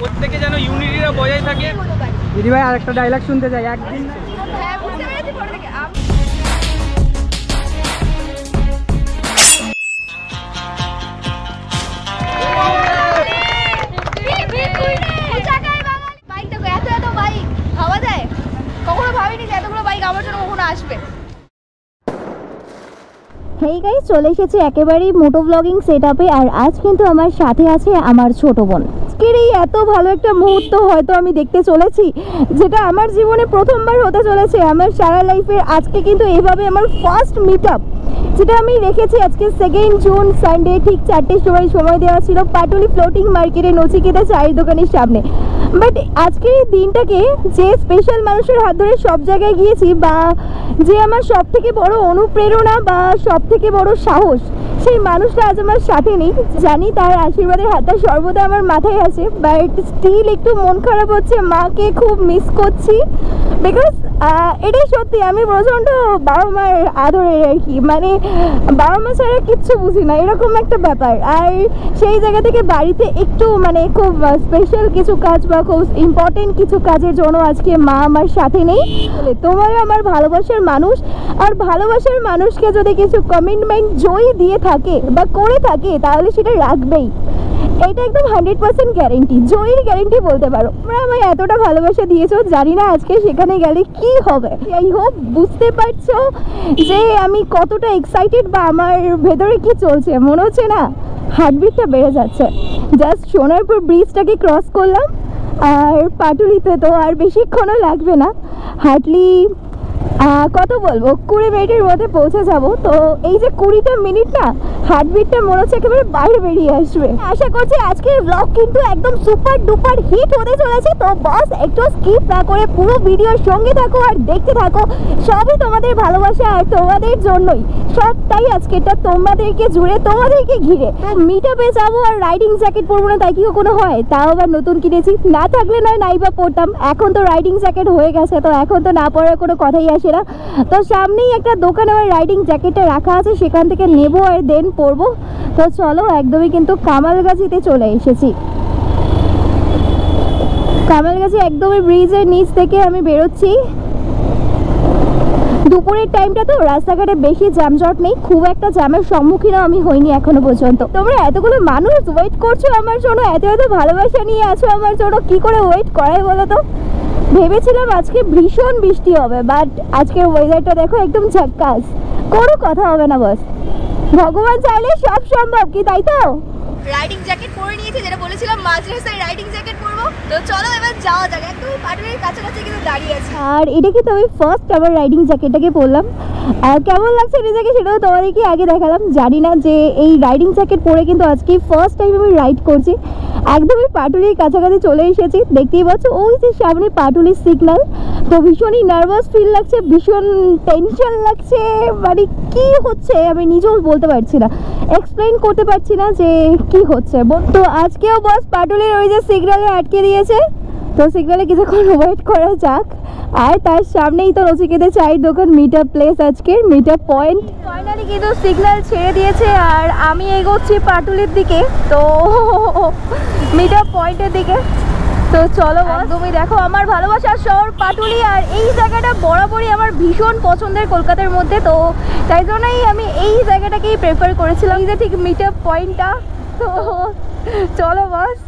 প্রত্যেকে যেন ইউনিটিটা বজায় থাকে। দিদি ভাই আরেকটা ডায়লগ শুনতে চাই একদিন। হেই গাইস, চলে এসেছি একেবারেই মোটো ব্লগিং সেটআপে। আর আজ কিন্তু আমার সাথে আছে আমার ছোট বোন। আজকের এই এত ভালো একটা মুহূর্ত হয়তো আমি দেখতে চলেছি, যেটা আমার জীবনে প্রথমবার হতে চলেছে আমার সারা লাইফের। আজকে কিন্তু এভাবে আমার ফার্স্ট মিট আপ, যেটা আমি রেখেছি আজকে 2 জুন সানডে ঠিক 4টের সময় দেওয়া ছিল পাটুলি ফ্লোটিং মার্কেটে নচিকেতা চায়ের দোকানের সামনে। বাট আজকের এই দিনটাকে যে স্পেশাল মানুষের হাত ধরে সব জায়গায় গিয়েছি, বা যে আমার সব থেকে বড় অনুপ্রেরণা বা সব থেকে বড় সাহস, সেই মানুষটা আজ আমার সাথে নেই। জানি তার আশীর্বাদের হাতটা সর্বদা আমার মাথায় আছে, বাট স্টিল একটু মন খারাপ হচ্ছে, মাকে খুব মিস করছি। বিকজ এটাই সত্যি, আমি প্রচণ্ড বাবা মার আদরের আর কি, মানে বাবা মা ছাড়া কিচ্ছু বুঝি না, এরকম একটা ব্যাপার। আর সেই জায়গা থেকে বাড়িতে একটু মানে খুব স্পেশাল কিছু কাজ বা খুব ইম্পর্টেন্ট কিছু কাজের জন্য আজকে মা আমার সাথে নেই। তোমারও আমার ভালোবাসার মানুষ, আর ভালোবাসার মানুষকে যদি কিছু কমিটমেন্ট জয়ী দিয়ে থাকে বা করে থাকে, তাহলে সেটা রাখবেই। এটা একদম 100% গ্যারেন্টি, জয়ীর গ্যারেন্টি বলতে পারো। তোমরা আমায় এতটা ভালোবাসা দিয়েছো, জানি না আজকে সেখানে গেলে কি হবে। আই হোপ বুঝতে পারছো যে আমি কতটা এক্সাইটেড বা আমার ভেতরে কি চলছে। মনে হচ্ছে না হার্টবিটটা বেড়ে যাচ্ছে। জাস্ট সোনারপুর ব্রিজটাকে ক্রস করলাম, আর পাটুলিতে তো আর বেশিক্ষণও লাগবে না, হার্ডলি কত বলবো 20 মিনিটের মধ্যে পৌঁছে যাব। তো এই যে 20টা মিনিট না, হার্টবিটটা মনে হচ্ছে একেবারে বাইরে বেরিয়ে আসবে। আশা করছি আজকের ব্লগ কিন্তু একদম সুপার ডুপার হিট হতে চলেছে। তো বস একটু স্কিপ না করে পুরো ভিডিওর সঙ্গে থাকো আর দেখতে থাকো। সবই তোমাদের ভালোবাসা আর তোমাদের জন্যই, সবটাই আজকেরটা তোমাদেরকে জুড়ে, তোমাদেরকে ঘিরে। তো মিট আপে যাবো আর রাইডিং জ্যাকেট পরবো না তাই কি কোনো হয়? তাও আবার নতুন কিনেছি, না থাকলে নয় নাইবা পরতাম। এখন তো রাইডিং জ্যাকেট হয়ে গেছে, তো এখন তো না পরার কোনো কথাই আসে না। তো সামনেই একটা দোকানে আমার রাইডিং জ্যাকেটটা রাখা আছে, সেখান থেকে নেবো আর দেন পরবো। তো চলো, একদমই কিন্তু কামালগাছিতে চলে এসেছি। কামালগাছি একদমই ব্রিজের নিচ থেকে আমি বেরোচ্ছি। দুপুরের টাইমটা তো রাস্তাঘাটে বেশি জ্যামজট নেই, খুব একটা জ্যামের সম্মুখীনও আমি হইনি এখনো পর্যন্ত। তোমরা এতগুলো মানুষ ওয়েট করছো আমার জন্য, এত এত ভালোবাসা নিয়ে আছো আমার জন্য, কি করে ওয়েট করাই বলো তো? ভেবেছিলাম আজকে ভীষণ বৃষ্টি হবে, বাট আজকের ওয়েদারটা দেখো একদম ঝাক্কাস, কোনো কথা হবে না। বস ভগবান চাইলে সব সম্ভব, কি তাই তো? রাইডিং জ্যাকেট পরে নিয়েছি, যেটা বলেছিলাম মাঝ রাস্তায় রাইডিং জ্যাকেট পরবো। তো চলো এবার যাওয়া যাক, একদম পাটুলির কাছাকাছি কিন্তু দাঁড়িয়ে আছি। আর এটা কিন্তু আমি ফার্স্ট আমার রাইডিং জ্যাকেটটাকে পরলাম, আর কেমন লাগছে নিজেকে সেটাও তোমাদেরকে আগে দেখালাম। জানি না যে এই রাইডিং জ্যাকেট পরে কিন্তু আজকে ফার্স্ট টাইম আমি রাইড করছি। একদমই পাটুলির কাছাকাছি চলে এসেছি, দেখতেই পাচ্ছ ওই যে সামনে পাটুলির সিগন্যাল। তো ভীষণই নার্ভাস ফিল লাগছে, ভীষণ টেনশন লাগছে, মানে কি হচ্ছে আমি নিজেও বলতে পারছি না, এক্সপ্লেইন করতে পারছি না যে কি হচ্ছে। তো আজকেও বস পাটুলির ওই যে সিগন্যালে আটকে দিয়েছে, তো সিগন্যালে কিছুক্ষণ ওয়েট করা যাক। আর তার সামনেই তো নচিকেতা চায়ের দোকান, মিট আপ প্লেস, আজকের মিট আপ পয়েন্ট। ফাইনালি কিন্তু সিগন্যাল ছেড়ে দিয়েছে আর আমি এগোচ্ছি পাটুলির দিকে, তো মিট আপ পয়েন্টের দিকে। তো চলো, একদমই দেখো আমার ভালোবাসার শহর পাটুলি, আর এই জায়গাটা বরাবরই আমার ভীষণ পছন্দের কলকাতার মধ্যে। তো তাই জন্যই আমি এই জায়গাটাকেই প্রেফার করেছিলাম, এই যে ঠিক মিট আপ পয়েন্টটা। তো চলো বস।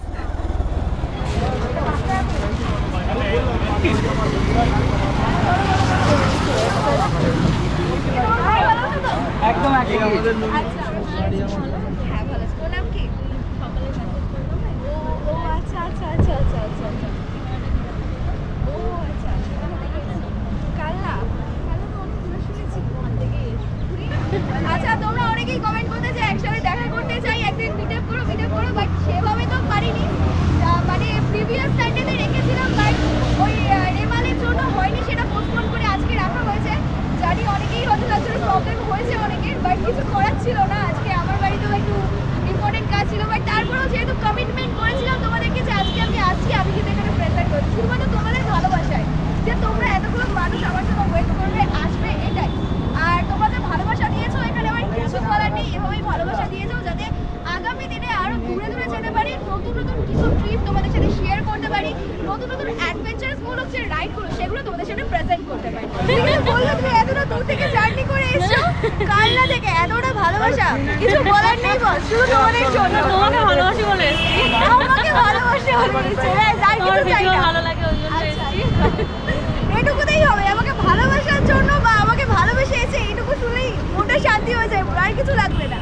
একদম আচ্ছা, তোমরা অনেকেই কমেন্ট করতে যে একসাথে দেখা করতে চাই, একদিন মিট আপ করো, বাট সেভাবে তো পারিনি। মানে প্রিভিয়াস সানডেতে রেখেছিলাম, বাট ওই রেমালের জন্য হয়নি, সেটা পোস্টপোন করে আজকে রাখা হয়েছে। জানি অনেকেই হয়তো তার জন্য প্রবলেম হয়েছে অনেকের, বাট কিছু করার ছিল না। আজকে আমার বাড়িতেও একটু ইম্পর্টেন্ট কাজ ছিল, বাট তারপরেও যেহেতু কমিটমেন্ট করেছিলাম তোমাদেরকে যে আজকে আমি যেতে পারি, নতুন নতুন কিছু ট্রিপ তোমাদের সাথে শেয়ার করতে পারি, নতুন নতুন অ্যাডভেঞ্চারাস মূলক যে রাইডগুলো সেগুলো তোমাদের সাথে প্রেজেন্ট করতে পারি। বললো তুমি এতটা দূর থেকে জার্নি করে এসছো, কালনা থেকে এতটা ভালোবাসা, কিছু বলার নেই বস, শুধু তোমাদের জন্য। তোমাকে ভালোবাসি বলে এসেছি। আমাকে ভালোবাসে বলে এসেছি, যাই কিছু চাই না। ভালো লাগে ওই জন্য এসেছি। এটুকুতেই হবে, আমাকে ভালোবাসার জন্য বা আমাকে ভালোবেসে এসে এইটুকু শুনেই মনটা শান্তি হয়ে যায়, আর কিছু লাগবে না।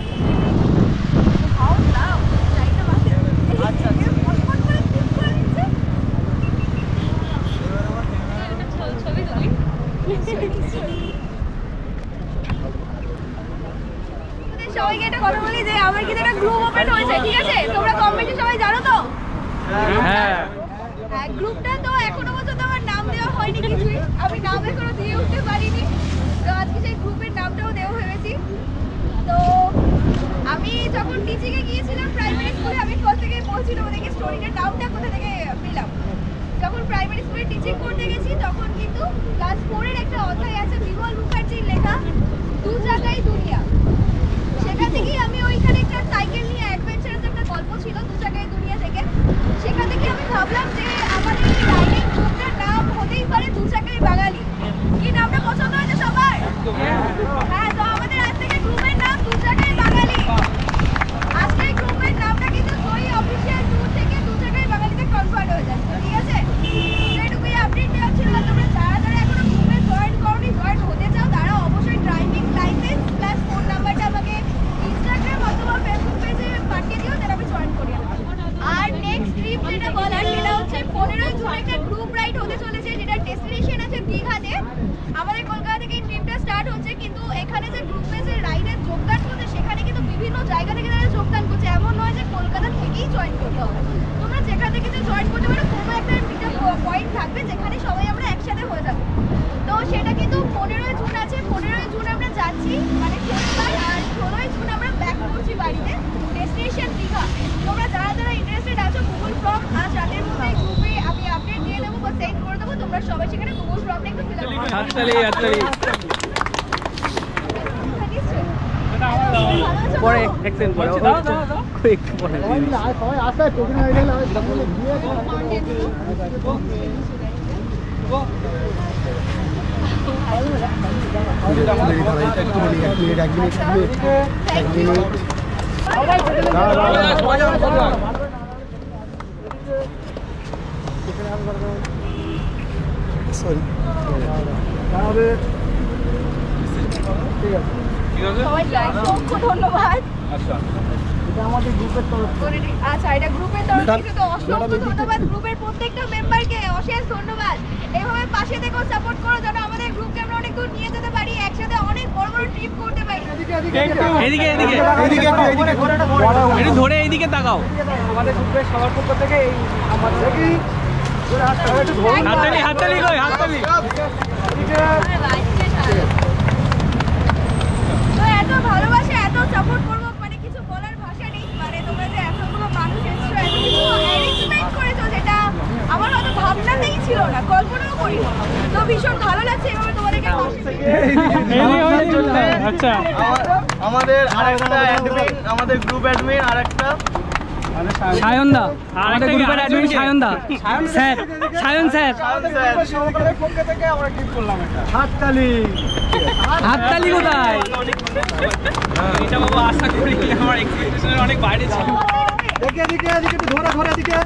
ছবি তুলি। সবাইকে একটা কথা বলি যে আমার কিন্তু একটা গ্রুপ ওপেন হয়েছে, ঠিক আছে? তোমরা কমেন্টে সবাই জানো তো? হ্যাঁ, গ্রুপটা তো এখনো পর্যন্ত আমার নাম দেওয়া হয়নি কিছুই, আমি নাম এখনো দিয়ে উঠতে পারিনি, তো আজকে সেই গ্রুপের নামটাও দেওয়া হয়েছি। তো আমি যখন টিচিংয়ে গিয়েছিলাম প্রাইমারি স্কুলে, আমি ফার্স্ট থেকে বলছিলাম ওদেরকে স্টোরিটার নামটা কোথা থেকে পেলাম। যখন প্রাইমারি স্কুলে টিচিং করতে গেছি তখন কিন্তু ক্লাস 4-এর একটা অধ্যায় আছে বিমল মুখার্জির লেখা দু জায়গায় দুনিয়া, সেখান থেকেই আমি ওইখানে একটা সাইকেল নিয়ে অ্যাডভেঞ্চারাস একটা গল্প ছিল দু জায়গায় দুনিয়া থেকে, সেখান থেকে আমি ভাবলাম যে আমাদের এই রাইডিং গ্রুপটার নাম হতেই পারে দু জায়গায় বাঙালি। কি নামটা পছন্দ হয়েছে সবার? হ্যাঁ, তো আমাদের আজ থেকে গ্রুপের নাম দু জায়গায় বাঙালি। আজকে এই গ্রুপের নামটা কিন্তু জয়ী অফিসিয়াল ট্যুর থেকে দু জায়গায় বাঙালিতে কনভার্ট হয়ে যাচ্ছে, ঠিক আছে? সেটুকুই আপডেট দেওয়া ছিল। তোমরা যারা যারা এখনো গ্রুপে জয়েন করোনি, জয়েন হতে চাও, তারা অবশ্যই ড্রাইভিং লাইসেন্স প্লাস ফোন নাম্বারটা আমাকে ইনস্টাগ্রাম অথবা ফেসবুক পেজে পাঠিয়ে দিও, তাহলে আমি জয়েন করিয়ে দেবো। আর নেক্সট ট্রিপ যেটা বলার সেটা হচ্ছে 15ই জুন একটা গ্রুপ রাইড হতে চলেছে, যেটা ডেস্টিনেশন আছে দীঘাতে। আমাদের কলকাতা থেকে এই ট্রিপটা স্টার্ট হচ্ছে, কিন্তু এখানে যে গ্রুপে যে রাইডে যোগদান করছে সেখানে কিন্তু বিভিন্ন জায়গা থেকে তারা যোগদান করছে, এমন নয় যে কলকাতা থেকেই জয়েন করতে হবে। তোমরা যেখান থেকে যে জয়েন করতে পারো, কোনো একটা মিটআপ পয়েন্ট থাকবে যেখানে সবাই আমরা একসাথে হয়ে যাবো। তো সেটা কিন্তু 15ই জুন আছে, 15ই জুন আমরা যাচ্ছি মানে শনিবার, আর 16ই জুন আমরা ব্যাক করছি বাড়িতে, ডেস্টিনেশন দীঘা। তোমরা যারা যারা ইন্টারেস্টেড আছো, গুগল ফর্ম আজ রাতের মধ্যে গ্রুপে আমি আপডেট দিয়ে দেবো বা সেন্ড করে দেবো, তোমরা সবাই সেখানে গুগল ফর্মটা একটু ফিল আপ করো। হাততালি হাততালি। ভালো পরে আছো? এক্সেন্ট পরে একটু পরে সবাই আসে টোকেন হয়ে গেলে সরি ঠিক আছে। সবাইকে অসংখ্য ধন্যবাদ। আচ্ছা, এটা আমাদের গ্রুপের তরফ আচ্ছা, এটা গ্রুপের তরফ থেকে তো অসংখ্য ধন্যবাদ। গ্রুপের প্রত্যেকটা মেম্বারকে অশেষ ধন্যবাদ। এভাবে পাশে থেকেও সাপোর্ট করো যেন আমাদের গ্রুপকে আমরা অনেক দূর নিয়ে যেতে পারি, একসাথে অনেক বড় বড় ট্রিপ করতে পারি। এদিকে এদিকে একটু ধরে এইদিকে তাকাও। আমাদের গ্রুপের সবার পক্ষ থেকে এই আমাদের হাততালি হাততালি কই হাততালি। তো এত ভালোবাসা, এত সাপোর্ট করবো, মানে কিছু বলার ভাষা নেই। মানে তোমরা যে এতগুলো মানুষ এসছো, এত কিছু অ্যারেঞ্জমেন্ট করেছো, যেটা আমার হয়তো ভাবনাতেই ছিল না, কল্পনাও করি। তো ভীষণ ভালো লাগছে এভাবে তোমাদেরকে পাশে পেয়ে। আচ্ছা, আমাদের আরেকটা অ্যাডমিন, আমাদের গ্রুপ অ্যাডমিন আরেকটা সায়নদা, আমাদের গ্রুপের অ্যাডমিন সায়নদা স্যার, সায়ন স্যার। সহকারের পক্ষ থেকে আমরা গিফট করলাম এটা হাততালি। হাততালি কোথায়? এটা বাবা আশা করি আমার এক্সপেকটেশনের অনেক বাইরে ছিল। দেখে এদিকে এদিকে একটু ধরে ধরে এদিকে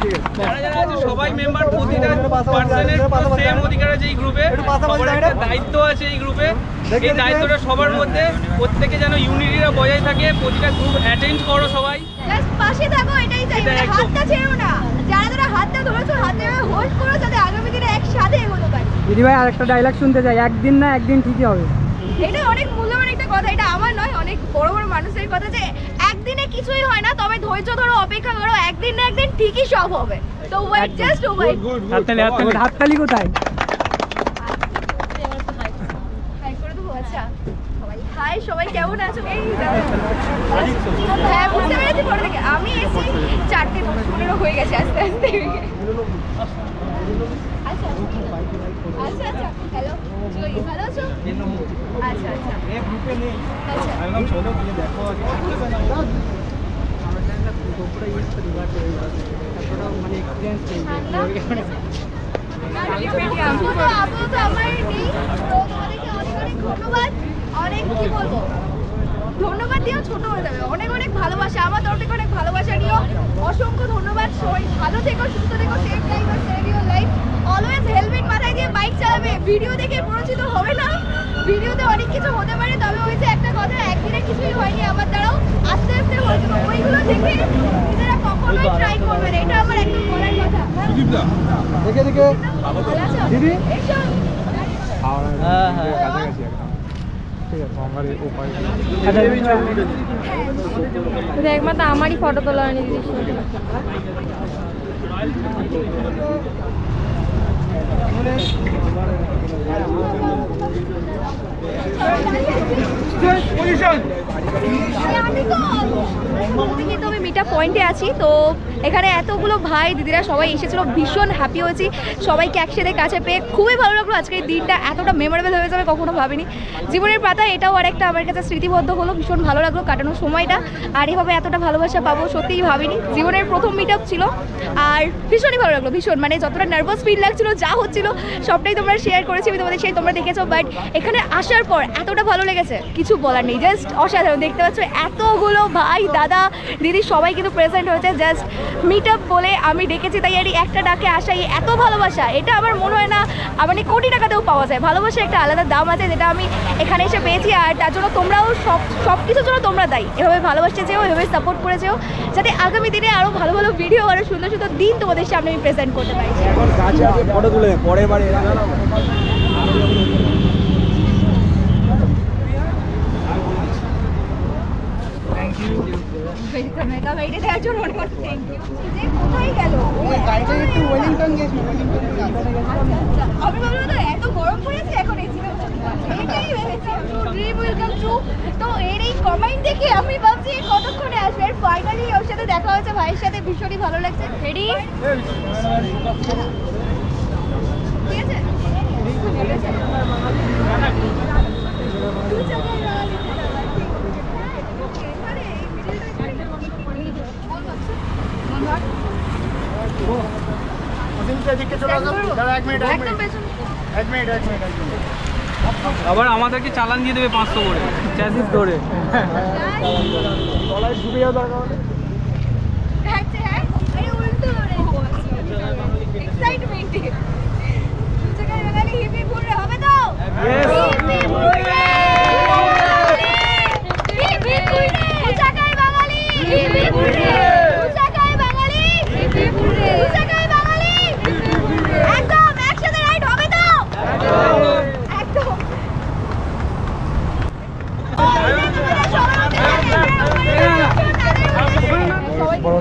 ঠিক আছে। যারা যারা আছে সবাই মেম্বার, প্রতিটা পার্সনের সেম অধিকার আছে এই গ্রুপে, সবার একটা দায়িত্ব আছে এই গ্রুপে। এই দায়িত্বটা সবার মধ্যে, প্রত্যেকে যেন ইউনিটিটা বজায় থাকে। প্রতিটা গ্রুপ অ্যাটেন্ড করো সবাই, জাস্ট পাশে থাকো, এটাই চাই। মানে একদম। হাতটা ছেড়ো না, যারা যারা হাতটা ধরেছো হাতে হোল্ড করো, যাতে আগামী দিনে একসাথে এগোতে পারি। দিদি ভাই আরেকটা ডায়লগ শুনতে চাই, একদিন না একদিন ঠিকই হবে। এটা অনেক মূল্যবান একটা কথা, এটা আমার নয়, অনেক বড় বড় মানুষের কথা, যে একদিনে কিছুই হয় না, তবে ধৈর্য ধরো, অপেক্ষা করো, একদিন না একদিন ঠিকই সব হবে। তো ওয়েট, জাস্ট ওয়েট। হাততালি হাততালি। হাততালি কোথায়? হাই করে দেবো। আচ্ছা সবাই হাই, সবাই কেমন আছো? এই হ্যাঁ, বুঝতে পেরেছি পরে থেকে। আমি এসেছি 4:15 হয়ে গেছে আস্তে আস্তে। আচ্ছা আচ্ছা আচ্ছা, হ্যালো জয়ী, ভালো আছো? আচ্ছা আচ্ছা আচ্ছা। আপাতত আমার নেই, তো তোমাদেরকে অনেক অনেক ধন্যবাদ। অনেক কি বলবো, ধন্যবাদ দিয়েও ছোট হয়ে যাবে। অনেক অনেক ভালোবাসা আমার তরফ থেকে, অনেক ভালোবাসা নিও। অসংখ্য ধন্যবাদ। সবাই ভালো থেকো, সুস্থ থেকো, সেভ লাইফ আর save your life. Always helmet মাথায় দিয়ে বাইক চালাবে। ভিডিও দেখে পরিচিত হবে না, ভিডিওতে অনেক কিছু হতে পারে, তবে ওই যে একটা কথা, একদিনে কিছুই হয়নি আমার দ্বারাও, আস্তে আস্তে হয়েছিল। ওইগুলো দেখে নিজেরা কখনোই ট্রাই করবে না, এটা আমার একদম বলার কথা। দেখে দেখে ভালো আছো? দিদি? এসো। হ্যাঁ হ্যাঁ একমাত্র আমারই ফটো তোলা হয়নি দিদির সাথে। আমি মিটা পয়েন্টে আছি, তো এখানে এতগুলো ভাই দিদিরা সবাই এসেছিল, ভীষণ হ্যাপি হয়েছি সবাইকে একসাথে কাছে পেয়ে। খুবই ভালো লাগলো। আজকে এই দিনটা এতটা মেমোরেবল হয়ে যাবে কখনো ভাবিনি। জীবনের পাতা এটাও আর একটা আমার কাছে স্মৃতিবদ্ধ হলো। ভীষণ ভালো লাগলো কাটানোর সময়টা, আর এভাবে এতটা ভালোবাসা পাবো সত্যিই ভাবিনি। জীবনের প্রথম মিট আপ ছিল, আর ভীষণই ভালো লাগলো। ভীষণ মানে যতটা নার্ভাস ফিল লাগছিল, যা হচ্ছিল সবটাই তোমরা শেয়ার করেছি আমি তোমাদের, সেই তোমরা দেখেছো। বাট এখানে আসার পর এতটা ভালো লেগেছে, কিছু বলার নেই। জাস্ট অসাধারণ। দেখতে পাচ্ছ এতগুলো ভাই দাদা দিদি সবাই কিন্তু প্রেজেন্ট হয়েছে। জাস্ট মিট আপ বলে আমি ডেকেছি, তাই আর একটা ডাকে আসাই এত ভালোবাসা, এটা আমার মনে হয় না মানে কোটি টাকাতেও পাওয়া যায়। ভালোবাসার একটা আলাদা দাম আছে, যেটা আমি এখানে এসে পেয়েছি। আর তার জন্য তোমরাও সব কিছুর জন্য তোমরা দায়ী। এভাবে ভালোবাসতে চেয়েও, এভাবে সাপোর্ট করেছেও, যাতে আগামী দিনে আরও ভালো ভালো ভিডিও, আরও সুন্দর সুন্দর দিন তোমাদের সামনে আমি প্রেজেন্ট করতে পারি। ফটো তুলে পরের বারে কোথায় গেল? গাড়িটা একটু ওয়েলিংটন গেছিল, আমি ভাবলাম তো এত গরম পড়েছে এখন এসি এটাই ভেবেছি ড্রিম উইল কাম ট্রু। তো এর এই কমেন্ট দেখে আমি ভাবছি কতক্ষণে আসবে। ফাইনালি ওর সাথে দেখা হয়েছে, ভাইয়ের সাথে ভীষণই ভালো লাগছে। রেডি? ঠিক আছে? আবার আমাদেরকে চালান দিয়ে দেবে 500 করে চ্যাসিস ধরে। তলায় ডুবে যাওয়া দরকার হলে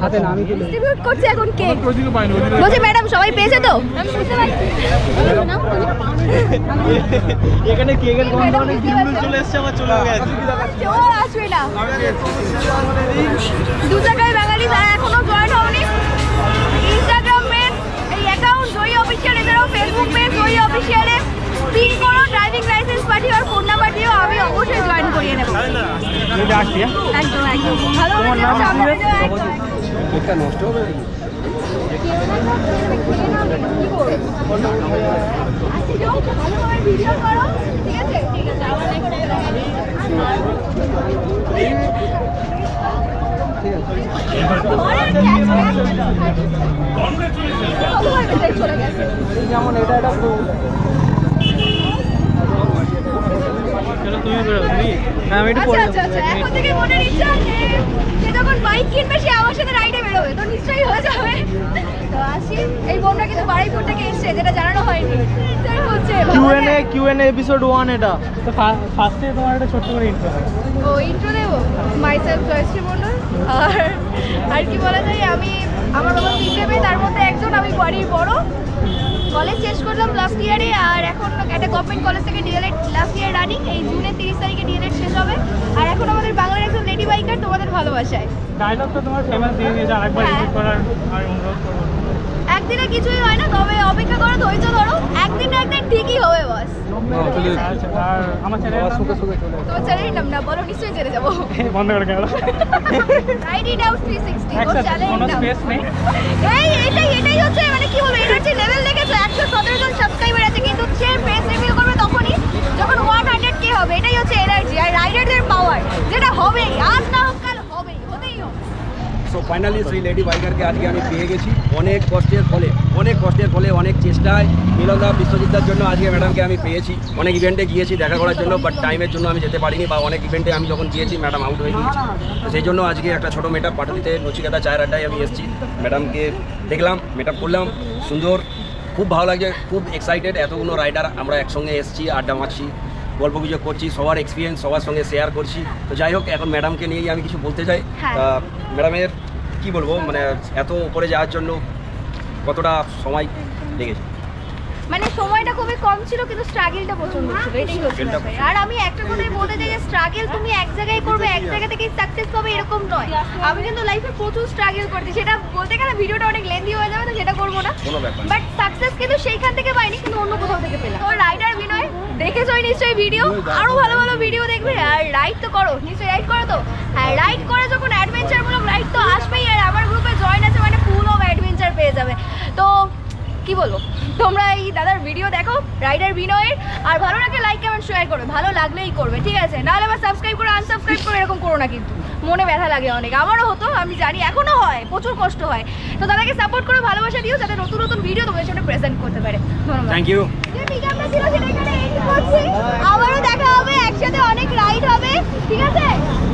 হাতে নামি দিলে ডিস্ট্রিবিউট করছে এখন কেক। বলছি ম্যাডাম সবাই পেয়েছে তো? এখানে কেকের গন্ধ অনেক দিন চলে এসছে, আমার চলে গেছে। কেউ আসবে না। 2 টাকায় বাঙালি যারা এখনো জয়েন হওনি, ইনস্টাগ্রাম পেজ এই অ্যাকাউন্ট জয়ী অফিসিয়াল, এছাড়াও ফেসবুক পেজ জয়ী অফিসিয়ালে পিন করো, ড্রাইভিং লাইসেন্স পাঠিও আর ফোন নাম্বার দিও, আমি অবশ্যই জয়েন করিয়ে নেব। একদম একদম ভালো কেকটা নষ্ট হবে নাকি? ভিডিও করো, ঠিক আছে? ঠিক আছে। যেমন এটা একটা চলো তুমি বেরো তুমি। হ্যাঁ আমি একটু আচ্ছা আচ্ছা আচ্ছা, এখন থেকে মনের ইচ্ছা যে যখন বাইক কিনবে সে আমার সাথে রাইডে বেরোবে, তো নিশ্চয়ই হয়ে যাবে। তো আসি, এই বোনটা কিন্তু বাড়াইপুর থেকে এসছে, যেটা জানানো হয়নি। তাই বলছে কিউএনএ এপিসোড 1 এটা। তো ফার্স্টে তোমার একটা ছোট্ট করে ইন্ট্রো দাও। ও ইন্ট্রো দেবো। মাইসেলফ জয়শ্রী মন্ডল। আর কি বলা যায়, আমি আমার বাবা 3টে মেয়ে, তার মধ্যে একজন আমি বাড়ির বড়। কলেজ শেষ করলাম লাস্ট ইয়ারে, আর এখন একটা গভর্নমেন্ট কলেজ থেকে ডিএলএড লাস্ট ইয়ার রানিং। এই জুনের 30 তারিখে ডিএলএড শেষ হবে। আর এখন আমাদের বাংলার একজন লেডি বাইকার তোমাদের ভালোবাসায়। ডায়লগটা তোমার ফেমাস দিয়ে দিয়েছে, আরেকবার রিপিট করার আর অনুরোধ করব। একদিনে কিছুই হয় না, তবে অপেক্ষা করো, ধৈর্য ধরো, একদিন না একদিন ঠিকই হবে বস। আমার চ্যানেল তোমার চ্যানেলের নাম না বলো, নিশ্চয়ই জেনে যাবো। বন্ধ করে গেল। রাইড ইট আউট 360 ও চ্যানেলের কোনো নাম। স্পেস নেই। এটাই হচ্ছে মানে কি বলবো, এনার্জি লেভেল দেখেছো, 117 জন সাবস্ক্রাইবার আছে, কিন্তু সে ফেস রিভিউ করবে তখনই যখন 100k হবে। এটাই হচ্ছে এনার্জি আর রাইডারদের পাওয়ার, যেটা হবেই, আজ না হোক কাল হবেই, হতেই হবে। সো ফাইনালি সেই লেডি বাইকারকে আজকে আমি পেয়ে গেছি অনেক কষ্টের ফলে অনেক চেষ্টায় মিলনদা বিশ্বজিৎদার জন্য আজকে ম্যাডামকে আমি পেয়েছি। অনেক ইভেন্টে গিয়েছি দেখা করার জন্য, বাট টাইমের জন্য আমি যেতে পারিনি, বা অনেক ইভেন্টে আমি যখন গিয়েছি ম্যাডাম আউট হয়ে গিয়েছি। তো সেই জন্য আজকে একটা ছোটো মেকআপ পাঠাতে নচিকেতা চায়ের আড্ডায় আমি এসেছি। ম্যাডামকে দেখলাম, মেকআপ করলাম, সুন্দর, খুব ভালো লাগছে, খুব এক্সাইটেড। এতগুলো রাইডার আমরা একসঙ্গে এসেছি, আড্ডা মারছি, গল্প গুজব করছি, সবার এক্সপিরিয়েন্স সবার সঙ্গে শেয়ার করছি। তো যাই হোক, এখন ম্যাডামকে নিয়েই আমি কিছু বলতে চাই। ম্যাডামের কি বলবো, মানে এত উপরে যাওয়ার জন্য কতটা সময় লেগেছে? মানে সময়টা খুবই কম ছিল, কিন্তু স্ট্রাগলটা প্রচন্ড ছিল, এটাই হচ্ছে ব্যাপার। আর আমি একটা কথাই বলতে চাই যে স্ট্রাগল তুমি এক জায়গায় করবে, এক জায়গা থেকেই সাকসেস পাবে এরকম নয়। আমি কিন্তু লাইফে প্রচুর স্ট্রাগল করছি, সেটা বলতে গেলে ভিডিওটা অনেক লেন্দি হয়ে যাবে, তো সেটা করবো না। বাট সাকসেস কিন্তু সেইখান থেকে পাইনি, কিন্তু অন্য কোথাও থেকে পেলাম। তো রাইডার বিনয় দেখেছোই নিশ্চয়ই ভিডিও, আরো ভালো ভালো ভিডিও দেখবে। আর রাইড তো করো, নিশ্চয়ই রাইড করো তো। হ্যাঁ, রাইড করে যখন অ্যাডভেঞ্চারমূলক রাইড তো আসবেই, আর আমার গ্রুপে জয়েন আছে মানে ফুল অফ অ্যাডভেঞ্চার পেয়ে যাবে। তো কি বলবো, তোমরা এই দাদার ভিডিও দেখো রাইডার বিনয়ের, আর ভালো লাগে লাইক কমেন্ট শেয়ার করবে, ভালো লাগলেই করবে, ঠিক আছে? নাহলে আবার সাবস্ক্রাইব করে আনসাবস্ক্রাইব করে এরকম করো না, কিন্তু মনে ব্যথা লাগে অনেক, আমারও হতো, আমি জানি, এখনো হয়, প্রচুর কষ্ট হয়। তো দাদাকে সাপোর্ট করে ভালোবাসা দিও, যাতে নতুন নতুন ভিডিও তোমাদের সামনে প্রেজেন্ট করতে পারে। ধন্যবাদ। Thank you. আবারও দেখা হবে, একসাথে অনেক রাইড হবে, ঠিক আছে?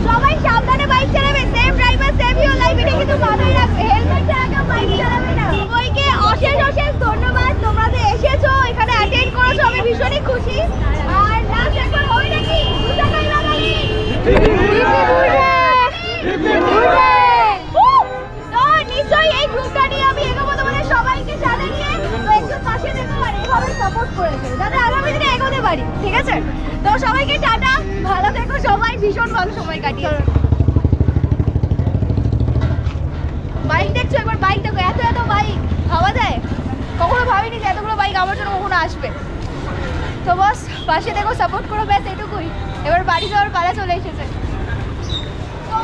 সবাই সাবধানে বাইক চালাবে, safe driver save your life, এটা কিন্তু মাথায় রাখবে, হেলমেট ছাড়া বাইক চালাবে না। সবাইকে অশেষ অশেষ ধন্যবাদ, তোমরা যে এসেছো, এখানে অ্যাটেন্ড করেছো, আমি ভীষণই খুশি। আর লাস্ট একবার হবে নাকি দুটাকাই লাগালি নিশ্চয়ই এই গ্রুপটা নিয়ে আমি এগোবো, তোমাদের সবাইকে সাথে নিয়ে। তো একটু পাশে দেখো আর এভাবে সাপোর্ট করেছে, যাতে আগামী দিনে এগোতে পারি, ঠিক আছে? তো সবাইকে টাটা, ভালো থেকো সবাই, ভীষণ ভালো সময় কাটিয়ে। বাইক দেখছো, একবার বাইক দেখো, এত এত বাইক ভাবা যায়? কখনো ভাবিনি যে এতগুলো বাইক আমার জন্য কখনো আসবে। তো বস পাশে দেখো, সাপোর্ট করো, ব্যাস এটুকুই। এবার বাড়ি যাওয়ার পালা চলে এসেছে। তো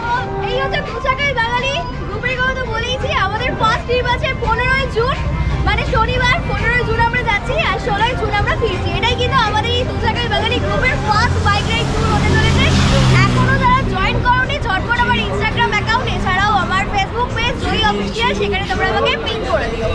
এই হচ্ছে দুচাকাই বাঙালি গ্রুপের কথা তো বলেইছি। আমাদের ফার্স্ট ট্রিপ আছে 15ই জুন, মানে শনিবার 15ই জুন আমরা যাচ্ছি, আর 16ই জুন আমরা ফিরছি। এটাই কিন্তু আমাদের এই দুচাকাই বাঙালি গ্রুপের ফার্স্ট বাইক রাইড ট্যুর হতে চলেছে। এখনো যারা জয়েন করোনি, ঝটপট আমার ইনস্টাগ্রাম অ্যাকাউন্ট, এছাড়াও আমার ফেসবুক পেজ জয়ী অফিসিয়াল, সেখানে তোমরা আমাকে পিন করে দিও।